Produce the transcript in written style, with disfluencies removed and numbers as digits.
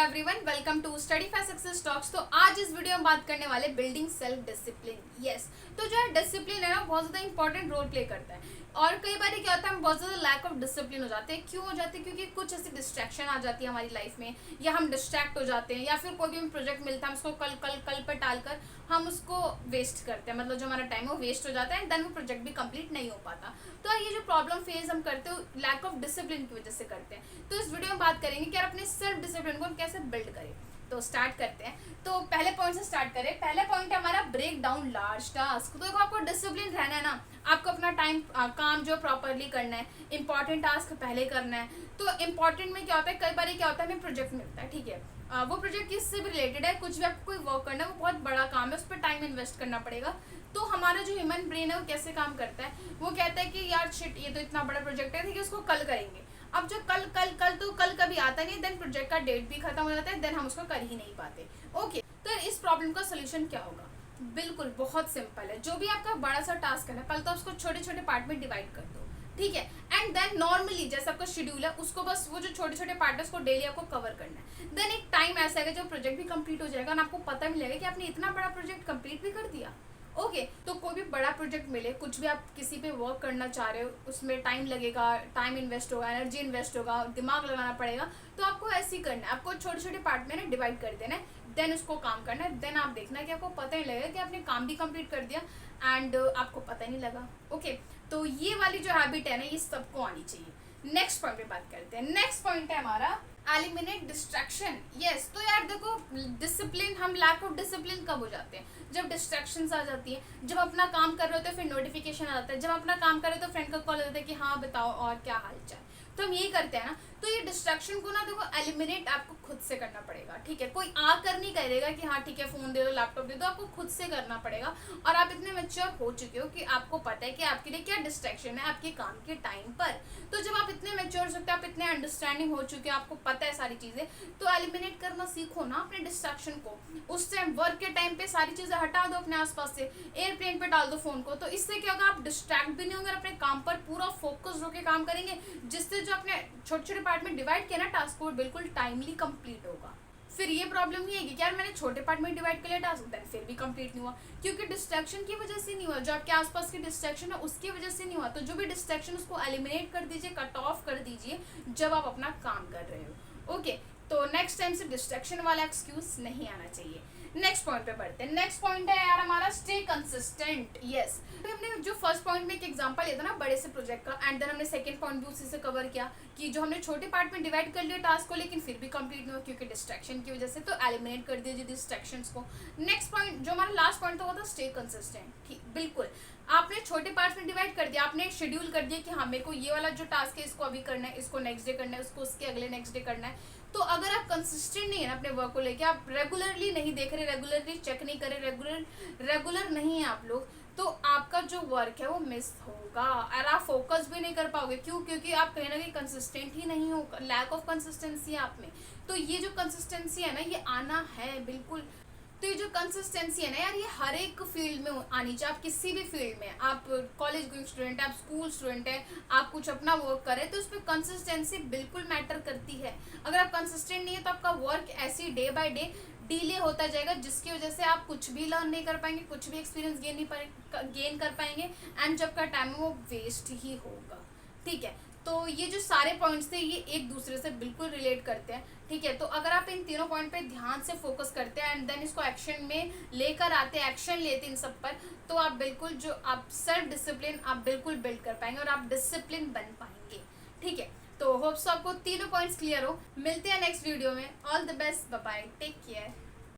Everyone, welcome to study for success talks. तो आज इस वीडियो में बात करने वाले बिल्डिंग सेल्फ डिसिप्लिन। यस, तो जो है डिसिप्लिन है ना, बहुत ज़्यादा इंपॉर्टेंट रोल प्ले करता है। और कई बार क्या होता है, हम बहुत ज़्यादा लैक ऑफ डिसिप्लिन हो जाते हैं। क्यों हो जाते हैं? क्योंकि कुछ ऐसी डिस्ट्रैक्शन आ जाती है हमारी लाइफ में, या हम डिस्ट्रैक्ट हो जाते हैं, या फिर कोई भी प्रोजेक्ट मिलता है हम उसको कल कल कल पर टालकर हम उसको वेस्ट करते हैं। मतलब जो हमारा टाइम है वो वेस्ट हो जाता है एंड देन वो प्रोजेक्ट भी कंप्लीट नहीं हो पाता। तो ये जो प्रॉब्लम फेस हम करते हो लैक ऑफ डिसिप्लिन की वजह से करते हैं। तो इस वीडियो में बात करेंगे कि अपने सेल्फ डिसिप्लिन को हम कैसे बिल्ड करें। तो स्टार्ट करते हैं। तो पहले पॉइंट से स्टार्ट करें। पहला पॉइंट है हमारा ब्रेक डाउन लार्ज टास्क। तो देखो, आपको डिसिप्लिन रहना है ना, आपको अपना टाइम काम जो प्रॉपरली करना है, इंपॉर्टेंट टास्क पहले करना है। तो इंपॉर्टेंट में क्या होता है, कई बार क्या होता है, हमें प्रोजेक्ट मिलता है, ठीक है, वो प्रोजेक्ट किससे भी रिलेटेड है, कुछ भी आपको कोई वर्क करना है, वो बहुत बड़ा काम है, उस पर टाइम इन्वेस्ट करना पड़ेगा। तो हमारा जो ह्यूमन ब्रेन है वो कैसे काम करता है, वो कहता है कि यार शिट, ये तो इतना बड़ा प्रोजेक्ट है, ठीक है, उसको कल करेंगे। अब जो कल कल कल तो कल कभी आता नहीं, देन प्रोजेक्ट का डेट भी खत्म हो जाता है, देन हम उसको कर ही नहीं पाते। ओके, तो इस प्रॉब्लम का सोल्यूशन क्या होगा? बिल्कुल बहुत सिंपल है। जो भी आपका बड़ा सा टास्क है ना, पहले तो उसको छोटे छोटे पार्ट में डिवाइड कर दो, ठीक है, एंड देन नॉर्मली जैसा आपका शेड्यूल है उसको बस वो जो छोटे छोटे पार्ट है उसको डेली आपको कवर करना है। देन एक टाइम ऐसा है जो प्रोजेक्ट भी कंप्लीट हो जाएगा और आपको पता भी लगेगा कि आपने इतना बड़ा प्रोजेक्ट कंप्लीट भी कर दिया। ओके, तो कोई भी बड़ा प्रोजेक्ट मिले, कुछ भी आप किसी पे वर्क करना चाह रहे हो, उसमें टाइम लगेगा, टाइम इन्वेस्ट होगा, एनर्जी इन्वेस्ट होगा, दिमाग लगाना पड़ेगा। तो आपको ऐसे ही करना है, आपको छोटे छोटे पार्ट में ना डिवाइड कर देना है, देन उसको काम करना है। देन आप देखना है कि आपको पता ही लगेगा कि आपने काम भी कंप्लीट कर दिया एंड आपको पता ही नहीं लगा। ओके, तो ये वाली जो हैबिट है ना, ये सबको आनी चाहिए। नेक्स्ट पॉइंट पे बात करते हैं। नेक्स्ट पॉइंट है हमारा एलिमिनेट डिस्ट्रैक्शन। यस, तो यार देखो, डिसिप्लिन, हम लैक ऑफ डिसिप्लिन कब हो जाते हैं? जब डिस्ट्रैक्शंस आ जाती है, जब अपना काम कर रहे होते हैं फिर नोटिफिकेशन आ जाता है, जब अपना काम कर रहे हो तो फ्रेंड का कॉल आता है कि हाँ बताओ और क्या हाल चाल। तो हम यही करते हैं ना। तो ये डिस्ट्रैक्शन को ना देखो, एलिमिनेट आपको खुद से करना पड़ेगा, ठीक है। कोई आकर नहीं करेगा कि हाँ ठीक है फोन दे दो, लैपटॉप दे दो, आपको खुद से करना पड़ेगा। और आप इतने मैच्योर हो चुके हो कि आपको पता है कि आपके लिए क्या डिस्ट्रैक्शन है आपके काम के टाइम पर। तो जब आप इतने मैच्योर हो सकते हो, आप इतने अंडरस्टैंडिंग हो चुके हो, आपको पता है सारी चीजें, तो एलिमिनेट करना सीखो ना अपने डिस्ट्रैक्शन को। उस टाइम वर्क के टाइम पे सारी चीजें हटा दो अपने आसपास से, एयरप्लेन पे डाल दो फोन को। तो इससे क्या होगा, आप डिस्ट्रैक्ट भी नहीं होंगे, अपने काम पर पूरा फोकस होकर काम करेंगे, जिससे जो अपने छोटे छोटे पार्ट में डिवाइड किया ना टास्क को, बिल्कुल टाइमली कंप्लीट होगा। फिर ये प्रॉब्लम नहीं है कि यार मैंने छोटे पार्ट में डिवाइड कर लिया टास्क, देन फिर भी कंप्लीट नहीं हुआ, क्योंकि डिस्ट्रैक्शन की वजह से नहीं हुआ, जो आपके आसपास की डिस्ट्रैक्शन है उसकी वजह से नहीं हुआ। तो जो भी डिस्ट्रैक्शन उसको एलिमिनेट कर दीजिए, कट ऑफ कर दीजिए जब आप अपना काम कर रहे हो। ओके, तो नेक्स्ट टाइम से डिस्ट्रैक्शन वाला एक्सक्यूज नहीं आना चाहिए। नेक्स्ट पॉइंट पे बढ़ते हैं। नेक्स्ट पॉइंट है यार हमारा स्टे कंसिस्टेंट। यस, हमने जो फर्स्ट पॉइंट में एक एग्जांपल लिया था ना बड़े से प्रोजेक्ट का, एंड देन हमने सेकंड पॉइंट भी उसी से कवर किया कि जो हमने छोटे पार्ट में डिवाइड कर लिया टास्क को, लेकिन फिर भी कंप्लीट नहीं हुआ क्योंकि डिस्ट्रैक्शन की वजह से। तो एलिमिनेट कर दीजिए डिस्ट्रैक्शंस को। नेक्स्ट पॉइंट जो हमारा लास्ट पॉइंट था वो था स्टे कंसिस्टेंट। ठीक, बिल्कुल, आपने छोटे पार्ट्स में डिवाइड कर दिया, आपने शेड्यूल कर दिया कि हाँ मेरे को ये वाला जो टास्क है इसको अभी करना है, इसको नेक्स्ट डे करना है, उसको उसके अगले नेक्स्ट डे करना है। तो अगर आप कंसिस्टेंट नहीं है ना अपने वर्क को लेके, आप रेगुलरली नहीं देख रहे, रेगुलरली चेक नहीं करे, रेगुलर नहीं है आप लोग, तो आपका जो वर्क है वो मिस होगा और आप फोकस भी नहीं कर पाओगे। क्यों? क्योंकि आप कहीं ना कहीं कंसिस्टेंट ही नहीं हो, लैक ऑफ कंसिस्टेंसी है आप में। तो ये जो कंसिस्टेंसी है ना, ये आना है बिल्कुल। तो ये जो कंसिस्टेंसी है ना यार, ये हर एक फील्ड में आनी चाहिए। आप किसी भी फील्ड में, आप कॉलेज गोइंग स्टूडेंट है, आप स्कूल स्टूडेंट है, आप कुछ अपना वर्क कर रहे हैं, तो उस पर कंसिस्टेंसी बिल्कुल मैटर करती है। अगर आप कंसिस्टेंट नहीं है तो आपका वर्क ऐसी डे बाय डे डिले होता जाएगा, जिसकी वजह से आप कुछ भी लर्न नहीं कर पाएंगे, कुछ भी एक्सपीरियंस गेन कर पाएंगे, एंड जब का टाइम है वो वेस्ट ही होगा। ठीक है, तो ये जो सारे पॉइंट्स थे ये एक दूसरे से बिल्कुल रिलेट करते हैं। ठीक है, तो अगर आप इन तीनों पॉइंट पे ध्यान से फोकस करते हैं एंड देन इसको एक्शन में लेकर आते हैं, एक्शन लेते हैं इन सब पर, तो आप बिल्कुल जो आप सेल्फ डिसिप्लिन आप बिल्कुल बिल्ड कर पाएंगे और आप डिसिप्लिन बन पाएंगे। ठीक है, तो होप्स आपको तीनों पॉइंट्स क्लियर हो। मिलते हैं नेक्स्ट वीडियो में। All the best, bye bye, take care.